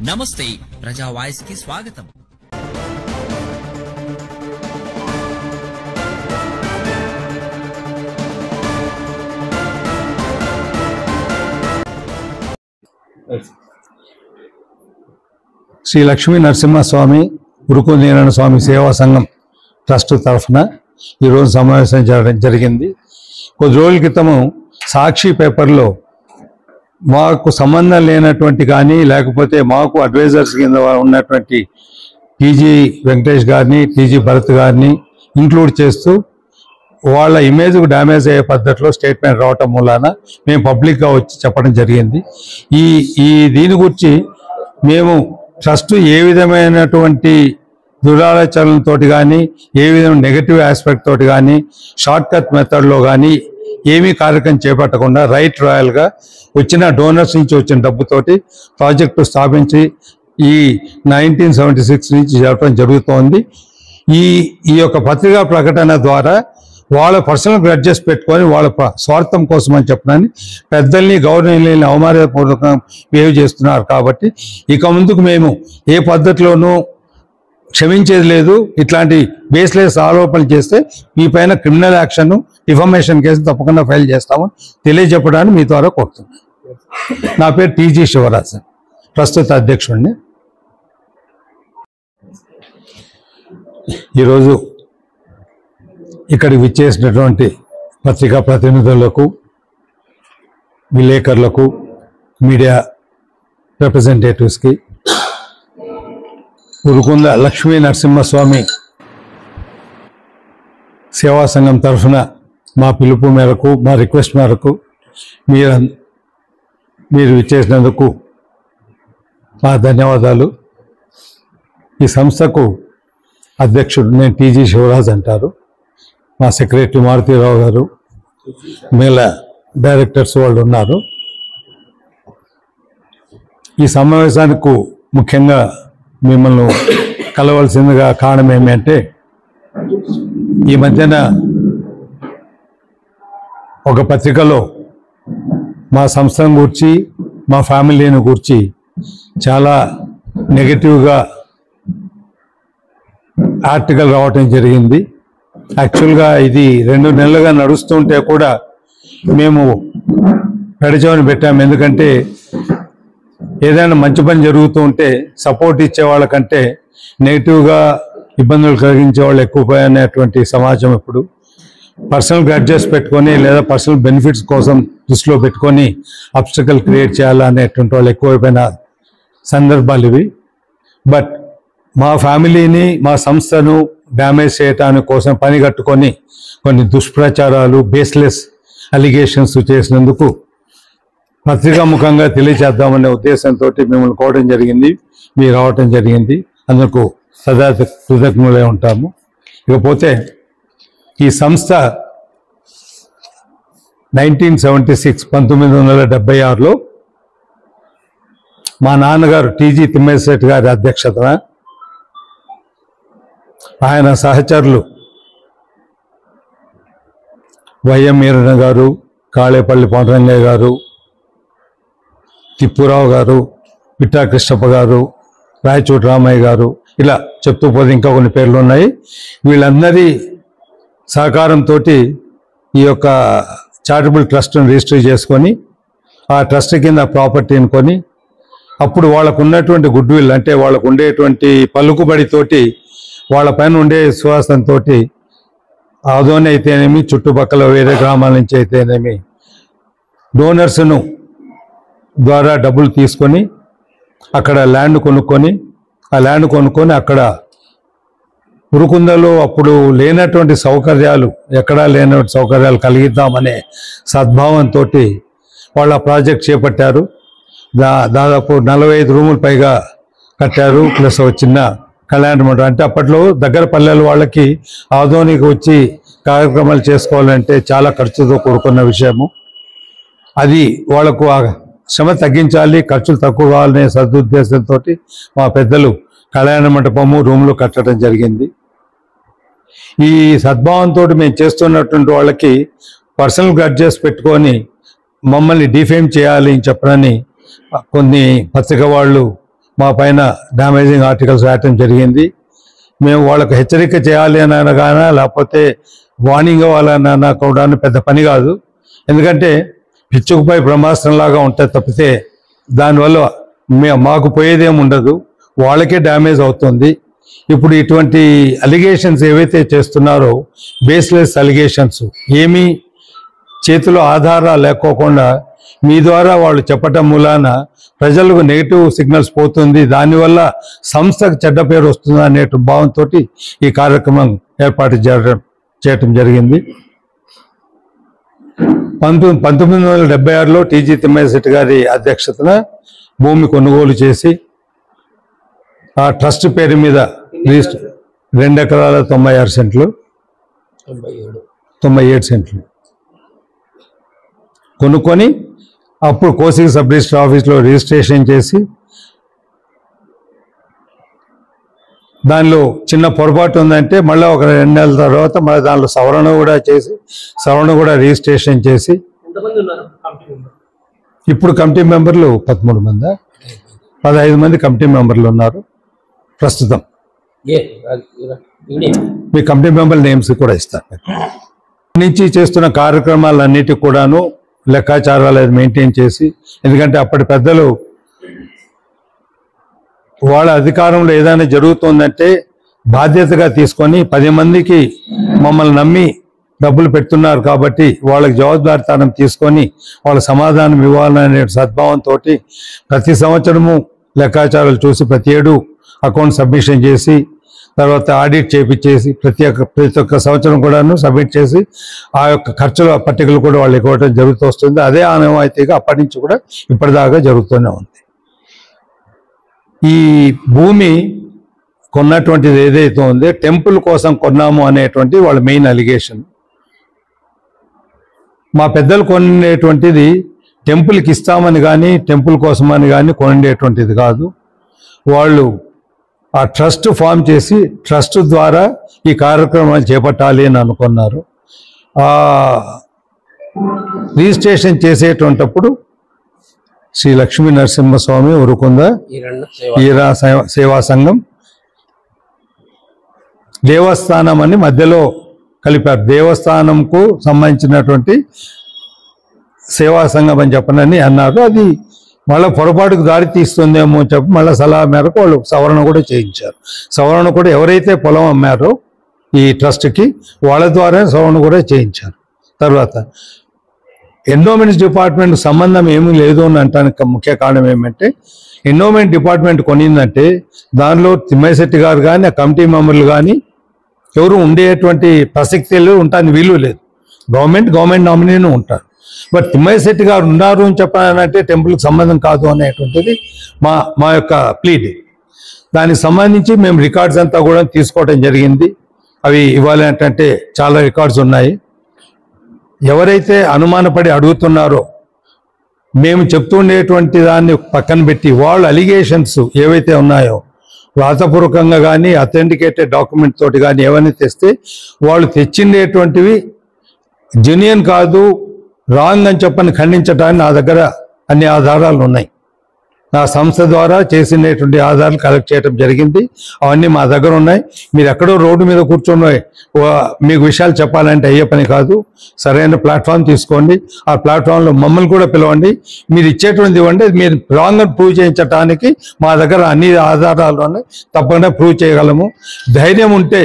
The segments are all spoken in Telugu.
నమస్తే ప్రజా వాయిస్ కి స్వాగతం. శ్రీ లక్ష్మీ నరసింహస్వామి ఉరుకుందీనారాయణ స్వామి సేవా సంఘం ట్రస్ట్ తరఫున ఈరోజు సమావేశం జరిగింది. కొద్ది రోజుల క్రితము సాక్షి పేపర్లో మాకు సంబంధం లేనటువంటి కానీ లేకపోతే మాకు అడ్వైజర్స్ కింద ఉన్నటువంటి టీజీ వెంకటేష్ గారిని, టీజీ భరత్ గారిని ఇంక్లూడ్ చేస్తూ వాళ్ళ ఇమేజ్కు డ్యామేజ్ అయ్యే పద్ధతిలో స్టేట్మెంట్ రావటం మూలాన మేము పబ్లిక్గా వచ్చి చెప్పడం జరిగింది. ఈ దీని గురించి మేము ట్రస్ట్ ఏ విధమైనటువంటి దురాలోచనలతో కానీ, ఏ విధమైన నెగటివ్ ఆస్పెక్ట్ తోటి కానీ, షార్ట్ కట్ మెథడ్లో కానీ ఏమీ కార్యక్రమం చేపట్టకుండా రైట్ రాయల్గా వచ్చిన డోనర్స్ నుంచి వచ్చిన డబ్బుతోటి ప్రాజెక్టు స్థాపించి ఈ 1976 నుంచి జరపడం జరుగుతోంది. ఈ యొక్క పత్రికా ప్రకటన ద్వారా వాళ్ళ పర్సనల్ గ్రడ్జెస్ పెట్టుకొని వాళ్ళ స్వార్థం కోసం అని చెప్పడానికి పెద్దల్ని గౌరవనీయులని అవమానపూర్వకంగా బిహేవ్ చేస్తున్నారు. కాబట్టి ఇక ముందుకు మేము ఏ పద్ధతిలోనూ క్షమించేది లేదు. ఇట్లాంటి బేస్లెస్ ఆరోపణలు చేస్తే మీ పైన క్రిమినల్ యాక్షన్, డిఫమేషన్ కేసు తప్పకుండా ఫైల్ చేస్తామని తెలియజెప్పడానికి మీ ద్వారా కోరుతున్నాను. నా పేరు టీజీ శివరాజ్, ప్రస్తుత అధ్యక్షుడిని. ఈరోజు ఇక్కడికి విచ్చేసినటువంటి పత్రికా ప్రతినిధులకు, విలేకరులకు, మీడియా రిప్రజెంటేటివ్స్కి, ఉరుకుంద లక్ష్మీ నరసింహస్వామి సేవా సంఘం తరఫున మా పిలుపు మేరకు, మా రిక్వెస్ట్ మేరకు మీరు విచ్చేసినందుకు మా ధన్యవాదాలు. ఈ సంస్థకు అధ్యక్షుడు నేను టీజీ శివరాజ్ అంటారు. మా సెక్రటరీ మారుతీరావు గారు, మిగతా డైరెక్టర్స్ వాళ్ళు ఉన్నారు. ఈ సమావేశానికి ముఖ్యంగా మిమ్మల్ని కలవలసిందిగా కారణం ఏమంటే, ఈ మధ్యన ఒక పత్రికలో మా సంస్థను గురించి, మా ఫ్యామిలీని గురించి చాలా నెగటివ్గా ఆర్టికల్ రావటం జరిగింది. యాక్చువల్గా ఇది 2 నెలలుగా నడుస్తుంటే కూడా మేము పెడచవని పెట్టాము. ఎందుకంటే ఏదైనా మంచి పని జరుగుతూ ఉంటే సపోర్ట్ ఇచ్చే వాళ్ళకంటే నెగిటివ్గా ఇబ్బందులు కలిగించే వాళ్ళు ఎక్కువైనటువంటి సమాజం. ఇప్పుడు పర్సనల్ గ్రాడ్జెస్ పెట్టుకొని లేదా పర్సనల్ బెనిఫిట్స్ కోసం దృష్టిలో పెట్టుకొని అబ్స్టకల్ క్రియేట్ చేయాలనేటువంటి వాళ్ళు ఎక్కువైపోయిన సందర్భాలు ఇవి. బట్ మా ఫ్యామిలీని, మా సంస్థను డ్యామేజ్ చేయటానికి కోసం పని కట్టుకొని కొన్ని దుష్ప్రచారాలు, బేస్లెస్ అలిగేషన్స్ చేసినందుకు పత్రికాముఖంగా తెలియచేద్దామనే ఉద్దేశంతో మిమ్మల్ని కోవడం జరిగింది. మీరు రావటం జరిగింది. అందుకు సదా కృతజ్ఞులై ఉంటాము. ఇకపోతే ఈ సంస్థ 1976 మా నాన్నగారు టీజీ తిమ్మేశెట్టి గారి అధ్యక్షతన, ఆయన సహచరులు వైఎం ఈరన్న గారు, కాళేపల్లి పాండురంగయ్య గారు, తిప్పురావు గారు, పిట్టా కృష్ణప్ప గారు, రాయచోటి రామయ్య గారు, ఇలా చెప్తూ పోతే ఇంకా కొన్ని పేర్లు ఉన్నాయి. వీళ్ళందరి సహకారంతో ఈ యొక్క చారిటబుల్ ట్రస్ట్ను రిజిస్టర్ చేసుకొని ఆ ట్రస్ట్ కింద ప్రాపర్టీని కొని, అప్పుడు వాళ్ళకు ఉన్నటువంటి గుడ్ విల్, అంటే వాళ్ళకు ఉండేటువంటి పలుకుబడితోటి, వాళ్ళ పైన ఉండే విశ్వాసంతో ఆదోని అయితేనేమి, చుట్టుపక్కల వేరే గ్రామాల నుంచి అయితేనేమి డోనర్స్ను ద్వారా డబ్బులు తీసుకొని అక్కడ ల్యాండ్ కొనుక్కొని, ఆ ల్యాండ్ కొనుక్కొని అక్కడ ఉరుకుందలో అప్పుడు లేనటువంటి సౌకర్యాలు, ఎక్కడా లేనటువంటి సౌకర్యాలు కలిగిద్దామనే సద్భావంతో వాళ్ళ ప్రాజెక్ట్ చేపట్టారు. దాదాపు 45 రూములు పైగా కట్టారు. ప్లస్ ఒక చిన్న కళ్యాణ మండపం. అంటే అప్పట్లో దగ్గర పల్లెల వాళ్ళకి ఆదోనికి వచ్చి కార్యక్రమాలు చేసుకోవాలంటే చాలా ఖర్చుతో కూడుకున్న విషయము. అది వాళ్లకు శ్రమ తగ్గించాలి, ఖర్చులు తక్కువ కావాలనే సదుద్దేశంతో మా పెద్దలు కళ్యాణ మండపము, రూములు కట్టడం జరిగింది. ఈ సద్భావంతో మేము చేస్తున్నటువంటి వాళ్ళకి పర్సనల్ గ్రడ్జెస్ పెట్టుకొని మమ్మల్ని డిఫేమ్ చేయాలి అని చెప్పనని కొన్ని పత్రిక వాళ్ళు మా పైన డ్యామేజింగ్ ఆర్టికల్స్ రాయటం జరిగింది. మేము వాళ్ళకు హెచ్చరిక చేయాలి అని అనగానే, లేకపోతే వార్నింగ్ ఇవ్వాలన్నా కూడా పెద్ద పని కాదు. ఎందుకంటే పిచ్చుకుపై బ్రహ్మాస్త్రంలాగా ఉంటుంది తప్పితే దానివల్ల మాకు పోయేదేం ఉండదు, వాళ్ళకే డ్యామేజ్ అవుతుంది. ఇప్పుడు ఇటువంటి అలిగేషన్స్ ఏవైతే చేస్తున్నారో బేస్లెస్ అలిగేషన్స్, ఏమీ చేతిలో ఆధారాలు లేకోకుండా మీ ద్వారా వాళ్ళు చెప్పటం మూలాన ప్రజలకు నెగిటివ్ సిగ్నల్స్ పోతుంది, దానివల్ల సంస్థకు చెడ్డ పేరు వస్తుంది అనే భావంతో ఈ కార్యక్రమం ఏర్పాటు చేయటం జరిగింది. 1976లో టీజీ తిమ్మయ్య గారి అధ్యక్షతన భూమి కొనుగోలు చేసి ఆ ట్రస్ట్ పేరు మీద 2 ఎకరాల 96 సెంట్లు 97 సెంట్లు కొనుక్కొని అప్పుడు కోసిక సబ్ రిజిస్టర్ ఆఫీస్లో రిజిస్ట్రేషన్ చేసి, దానిలో చిన్న పొరపాటు ఉందంటే మళ్ళీ ఒక 2 నెలల తర్వాత మళ్ళీ దానిలో సవరణ కూడా రిజిస్ట్రేషన్ చేసి, ఇప్పుడు కమిటీ మెంబర్లు 13 మంది 15 మంది కమిటీ మెంబర్లు ఉన్నారు ప్రస్తుతం. మీ కమిటీ మెంబర్ నేమ్స్ కూడా ఇస్తాను. నుంచి చేస్తున్న కార్యక్రమాలన్నిటి కూడాను లెక్కాచారాలు మెయింటైన్ చేసి, ఎందుకంటే అప్పటి పెద్దలు వాళ్ళ అధికారంలో ఏదైనా జరుగుతుందంటే బాధ్యతగా తీసుకొని 10 మందికి మమ్మల్ని నమ్మి డబ్బులు పెడుతున్నారు కాబట్టి వాళ్ళకి జవాబుదారితనం తీసుకొని వాళ్ళ సమాధానం ఇవ్వాలనే సద్భావంతో ప్రతి సంవత్సరము లెక్కాచారాలు చూసి ప్రతి ఏడు అకౌంట్ సబ్మిషన్ చేసి, తర్వాత ఆడిట్ చేపించేసి ప్రతి ఒక్క సంవత్సరం కూడాను సబ్మిట్ చేసి ఆ యొక్క ఖర్చుల పట్టికలు కూడా వాళ్ళు ఇవ్వడం జరుగుతూ వస్తుంది. అదే ఆనవాయితీగా అప్పటి నుంచి కూడా ఇప్పటిదాకా జరుగుతూనే ఉంది. ఈ భూమి కొన్నటువంటిది ఏదైతే ఉందో టెంపుల్ కోసం కొన్నాము అనేటువంటి వాళ్ళ మెయిన్ అలిగేషన్. మా పెద్దలు కొనేటువంటిది టెంపుల్కి ఇస్తామని కానీ టెంపుల్ కోసమని కానీ కొనేటువంటిది కాదు. వాళ్ళు ఆ ట్రస్ట్ ఫామ్ చేసి ట్రస్ట్ ద్వారా ఈ కార్యక్రమాలు చేపట్టాలి అని అనుకున్నారు. రిజిస్ట్రేషన్ చేసేటువంటిప్పుడు శ్రీ లక్ష్మీ నరసింహస్వామి ఉరుకుంద ఈరా సేవా సంఘం దేవస్థానం అని మధ్యలో కలిపారు. దేవస్థానంకు సంబంధించినటువంటి సేవా సంఘం అని చెప్పనని అన్నారు. అది మళ్ళీ పొరపాటుకు దారి తీస్తుందేమో అని చెప్పి మళ్ళీ సలహా మేరకు వాళ్ళు సవరణ కూడా చేయించారు. సవరణ కూడా ఎవరైతే పొలం అమ్మారో ఈ ట్రస్ట్కి వాళ్ళ ద్వారా సవరణ కూడా చేయించారు. తర్వాత ఎండోమెంట్స్ డిపార్ట్మెంట్ సంబంధం ఏమీ లేదు అని అంటానికి ముఖ్య కారణం ఏమంటే, ఎండోమెంట్ డిపార్ట్మెంట్ కొనిందంటే దానిలో తిమ్మయ్య గారు కానీ ఆ కమిటీ మెంబర్లు కానీ ఎవరు ఉండేటువంటి ప్రసక్తిలో ఉంటానికి వీలు లేదు. గవర్నమెంట్ నామినీను ఉంటారు. బట్ తిమ్మయ్య గారు ఉన్నారు అని చెప్పాలంటే టెంపుల్కి సంబంధం కాదు అనేటువంటిది మా యొక్క ప్లీడ్. దానికి సంబంధించి మేము రికార్డ్స్ అంతా కూడా తీసుకోవడం జరిగింది. అవి ఇవ్వాలి అంటే చాలా రికార్డ్స్ ఉన్నాయి. ఎవరైతే అనుమానపడి అడుగుతున్నారో మేము చెప్తుండేటువంటి దాన్ని పక్కన పెట్టి వాళ్ళు అలిగేషన్స్ ఏవైతే ఉన్నాయో వ్రాతపూర్వకంగా కానీ అథెంటికేటెడ్ డాక్యుమెంట్ తోటి కానీ ఏమైనా తెస్తే వాళ్ళు తెచ్చిండేటువంటివి జెన్యూన్ కాదు, రాంగ్ అని చెప్పని ఖండించడానికి నా దగ్గర అన్ని ఆధారాలు ఉన్నాయి. నా సంస్థ ద్వారా చేసినటువంటి ఆధారాలు కలెక్ట్ చేయడం జరిగింది. అవన్నీ మా దగ్గర ఉన్నాయి. మీరు ఎక్కడో రోడ్డు మీద కూర్చొని మీకు విషయాలు చెప్పాలంటే అయ్యే పని కాదు. సరైన ప్లాట్ఫామ్ తీసుకోండి. ఆ ప్లాట్ఫామ్లో మమ్మల్ని కూడా పిలవండి. మీరు ఇచ్చేటువంటిది ఇవ్వండి. మీరు రాంగ్ అని ప్రూవ్ చేయించడానికి మా దగ్గర అన్ని ఆధారాలు ఉన్నాయి. తప్పకుండా ప్రూవ్ చేయగలము. ధైర్యం ఉంటే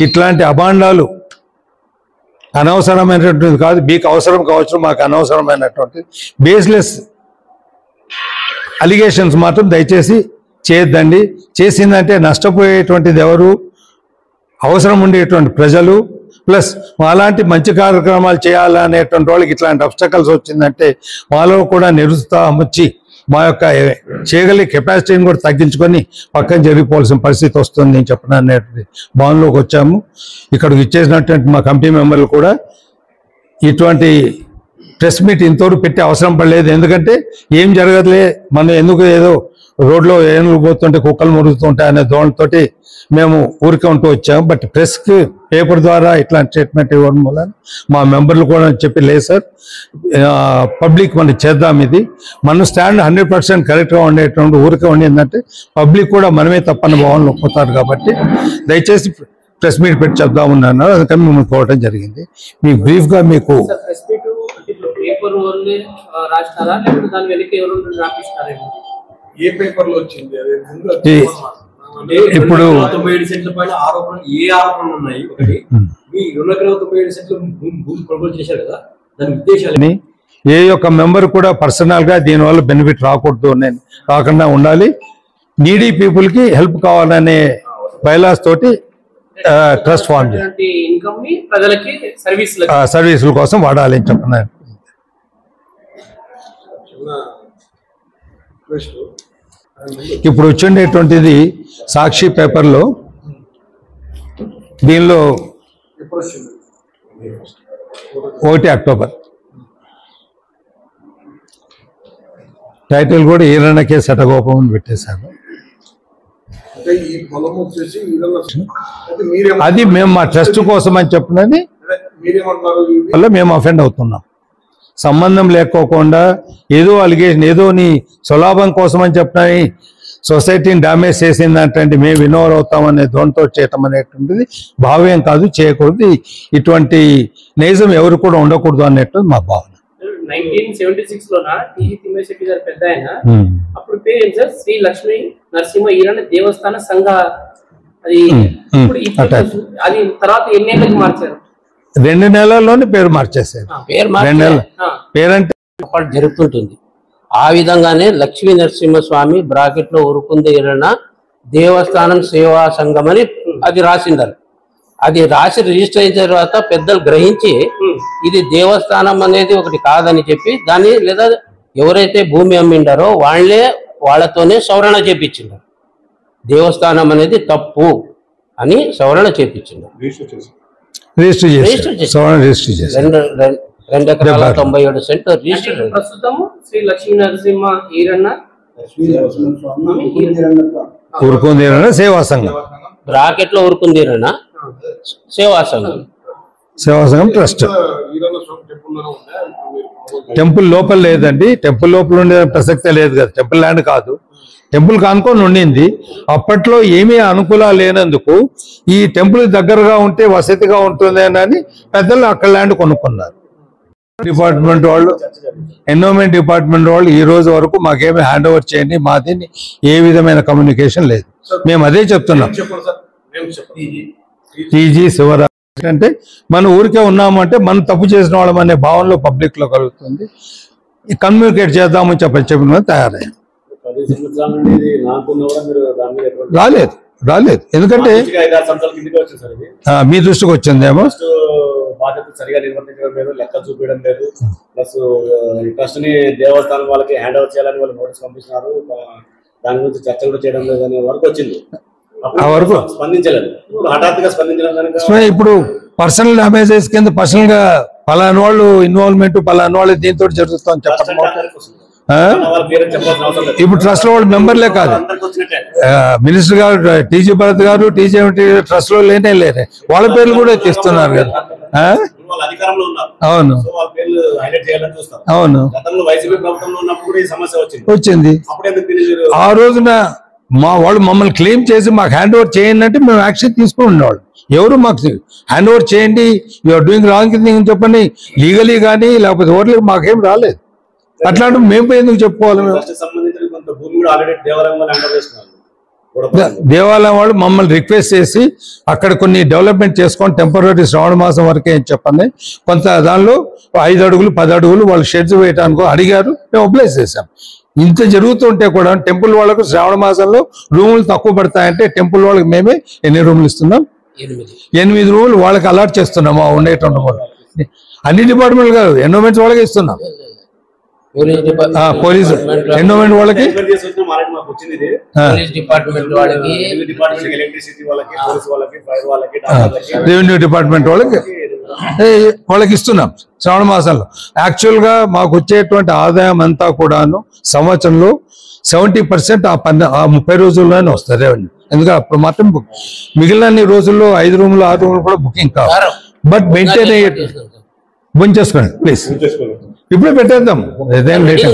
ఇట్లాంటి అభాండాలు అనవసరమైనటువంటిది కాదు. మీకు అవసరం కావచ్చు, మాకు అనవసరమైనటువంటిది బేస్లెస్ అలిగేషన్స్ మాత్రం దయచేసి చేయొద్దండి. చేసిందంటే నష్టపోయేటువంటిది ఎవరు? అవసరం ఉండేటువంటి ప్రజలు. ప్లస్ అలాంటి మంచి కార్యక్రమాలు చేయాలనేటువంటి వాళ్ళకి ఇట్లాంటి అబ్స్టకల్స్ వచ్చిందంటే మాలో కూడా నిరుత్సాహం వచ్చి మా యొక్క చేయగలిగే కెపాసిటీని కూడా తగ్గించుకొని పక్కన జరిగిపోవాల్సిన పరిస్థితి వస్తుంది అని చెప్పిన అనేటువంటి భావనలోకి వచ్చాము. ఇక్కడికి ఇచ్చేసినటువంటి మా కమిటీ మెంబర్లు కూడా ఇటువంటి ప్రెస్ మీట్ ఇంతవరకు పెట్టే అవసరం పడలేదు. ఎందుకంటే ఏం జరగదులే, మనం ఎందుకు ఏదో రోడ్లో ఏనుగులు పోతుంటే కుక్కలు మురుగుతుంటాయి అనే ధోరణితోటి మేము ఊరికే ఉంటూ వచ్చాము. బట్ ప్రెస్కి పేపర్ ద్వారా ఇట్లాంటి స్టేట్మెంట్ ఇవ్వడం వల్ల మా మెంబర్లు కూడా చెప్పి లేదు సార్, పబ్లిక్ మనం చేద్దాం, ఇది మన స్టాండ్ 100% కరెక్ట్గా ఉండేటువంటి ఊరికే ఉండేందంటే పబ్లిక్ కూడా మనమే తప్పని భావనలు ఒప్పుతారు. కాబట్టి దయచేసి ప్రెస్ మీట్ పెట్టి చెప్దామన్నారు, అందుకని మిమ్మల్ని కోవడం జరిగింది. మీకు బ్రీఫ్గా మీకు ఇప్పుడు ఏ యొక్క మెంబర్ కూడా పర్సనల్ గా దీనివల్ల బెనిఫిట్ రాకూడదు, రాకుండా ఉండాలి. నీడీ పీపుల్ కి హెల్ప్ కావాలనే బైలాస్ తోటి ట్రస్ట్ ఫార్మ్ సర్వీసుల కోసం వాడాలి అని చెప్పినారు. ఇప్పుడు వచ్చిండేటువంటిది సాక్షి పేపర్లో, దీనిలో 1 అక్టోబర్ టైటిల్ కూడా ఈరణకే శటగోపం అని పెట్టేశాను. అది మేము మా ట్రస్ట్ కోసం అని చెప్పినది వల్ల మేము అఫెండ్ అవుతున్నాం. సంబంధం లేకోకుండా ఏదో అలిగేషన్, ఏదో నీ స్వలాభం కోసం అని చెప్పినని సొసైటీని డ్యామేజ్ చేసిందంటే మేము ఇన్వాల్వ్ అవుతామనే దోణితో చేయటం అనేటువంటిది భావ్యం కాదు, చేయకూడదు. ఇటువంటి నైజం ఎవరు కూడా ఉండకూడదు అనేటువంటిది మా భావన. 1976 లోన టీజీ తిమ్మశెట్టి గారు పెద్ద ఆయన, అప్పుడు పేరు ఏం సార్, శ్రీ లక్ష్మీ నరసింహ ఈరణ దేవస్థాన సంఘ. అది అది తర్వాత ఎన్నేళ్ళకి మార్చారు? 2 నెలల్లోనే పేరు మార్చేసారు. పేరంటే జరుగుతుంటుంది. ఆ విధంగానే లక్ష్మీ నరసింహస్వామి బ్రాకెట్ లో ఉరుకుంది ఈరణ దేవస్థానం సేవా సంఘం అని అది రాసిండారు. అది రాసి రిజిస్టర్ అయిన తర్వాత పెద్దలు గ్రహించి ఇది దేవస్థానం అనేది ఒకటి కాదని చెప్పి దాన్ని, లేదా ఎవరైతే భూమి అమ్మిండారో వాళ్ళతోనే సవరణ చేపించిండారు. దేవస్థానం అనేది తప్పు అని సవరణ చేపించిండారు. 2 ఎకరాల 97 సెంట్లు రిజిస్టర్. ప్రస్తుతం శ్రీ లక్ష్మీ నరసింహ ఈరణ ఉరుకుంది ఈరణ సేవా సంఘం, బ్రాకెట్ లో ఉరుకుంది ఈరణ సేవా సంఘం, సేవా సంఘం ట్రస్ట్. టెంపుల్ లోపల లేదండి, టెంపుల్ లోపల ఉండే ప్రసక్తే లేదు కదా, టెంపుల్ ల్యాండ్ కాదు, టెంపుల్ కానుకొని ఉండింది. అప్పట్లో ఏమీ అనుకూలాలు లేనందుకు ఈ టెంపుల్ దగ్గరగా ఉంటే వసతిగా ఉంటుంది అని పెద్దలు అక్కడ ల్యాండ్ కొనుక్కున్నారు. డిపార్ట్మెంట్ వాళ్ళు, ఎన్విరాన్మెంట్ డిపార్ట్మెంట్ వాళ్ళు ఈ రోజు వరకు మాకేమీ హ్యాండ్ ఓవర్ చేయండి, మాది ఏ విధమైన కమ్యూనికేషన్ లేదు. మేము అదే చెప్తున్నాం. టీజీ శివరాజ్ అంటే మన ఊరికే ఉన్నామంటే మనం తప్పు చేసిన వాళ్ళం అనే భావనలో పబ్లిక్ లో కలుగుతుంది. కమ్యూనికేట్ చేద్దామని చెప్పిన తయారయ్యాం. రాలేదు ఎందుకంటే మీ దృష్టికి వచ్చిందేమో. బాధ్యత సరిగా నిర్వర్తించడం లేదు, లెక్క చూపించడం లేదు. ప్లస్ ట్రస్ట్ ని దేవస్థానం వాళ్ళకి హ్యాండ్ ఓవర్ చేయాలని వాళ్ళు నోటీస్ పంపిస్తున్నారు. దాని గురించి చర్చ కూడా చేయడం లేదు అనే వరకు వచ్చింది. వరకు స్పందించలేదు. హఠాత్తుగా స్పందించడం కనుక ఇప్పుడు పర్సనల్ డామేజెస్ కింద పర్సనల్ గా పలానా వాళ్ళు ఇన్వాల్వ్మెంట్, పలానా వాళ్ళు దీంతో జరుగుతుందని చెప్పడం. ఇప్పుడు ట్రస్ట్ లో వాళ్ళు మెంబర్లే కాదు, మినిస్టర్ గారు టీజీ భరత్ గారు టీజీ ట్రస్ట్ లో లేనే లేరే, వాళ్ళ పేర్లు కూడా తీస్తున్నారు కదా. అవును అవును వచ్చింది. ఆ రోజున మా వాళ్ళు మమ్మల్ని క్లెయిమ్ చేసి మాకు హ్యాండ్ ఓవర్ చేయండి అంటే మేము యాక్షన్ తీసుకుని ఉండేవాళ్ళు. ఎవరు మాకు హ్యాండ్ ఓవర్ చేయండి, యూఆర్ డూయింగ్ రాంగ్ థింగ్ చెప్పండి, లీగలీ కానీ లేకపోతే ఓవర్లీ మాకేం రాలేదు. అట్లాంటి మేము ఎందుకు చెప్పుకోవాలి? మేము దేవాలయం వాళ్ళు మమ్మల్ని రిక్వెస్ట్ చేసి అక్కడ కొన్ని డెవలప్మెంట్ చేసుకొని టెంపరీ శ్రావణ మాసం వరకే అని చెప్పండి. కొంత దానిలో 5 అడుగులు 10 అడుగులు వాళ్ళు షెడ్స్ వేయడానికి అడిగారు, మేము అప్లై చేసాం. ఇంత జరుగుతుంటే కూడా టెంపుల్ వాళ్ళకు శ్రావణ మాసంలో రూములు తక్కువ పడతాయంటే టెంపుల్ వాళ్ళకి మేమే ఎన్ని రూములు ఇస్తున్నాం? 8 రూములు వాళ్ళకి అలాట్ చేస్తున్నాము. ఉండేటువంటి అన్ని డిపార్ట్మెంట్లు కాదు, ఎన్విరాన్మెంట్ వాళ్ళకి ఇస్తున్నాం. పోలీస్ ఎండోమెంట్ వాళ్ళకి, రెవెన్యూ డిపార్ట్మెంట్ వాళ్ళకి వాళ్ళకి ఇస్తున్నాం శ్రావణ మాసంలో. యాక్చువల్గా మాకు వచ్చేటువంటి ఆదాయం అంతా కూడాను సంవత్సరంలో 70% ఆ 30 రోజుల్లోనే వస్తుంది రెవెన్యూ. ఎందుకంటే అప్పుడు మాత్రం మిగిలిన రోజుల్లో 5 రూములు 6 రూములు కూడా బుకింగ్ కావాలి. బట్ మెయింటైన్ అయ్యే బుక్ చేసుకోండి ప్లీజ్. ఇప్పుడే పెట్టేద్దాం, ఇదేం లేట్.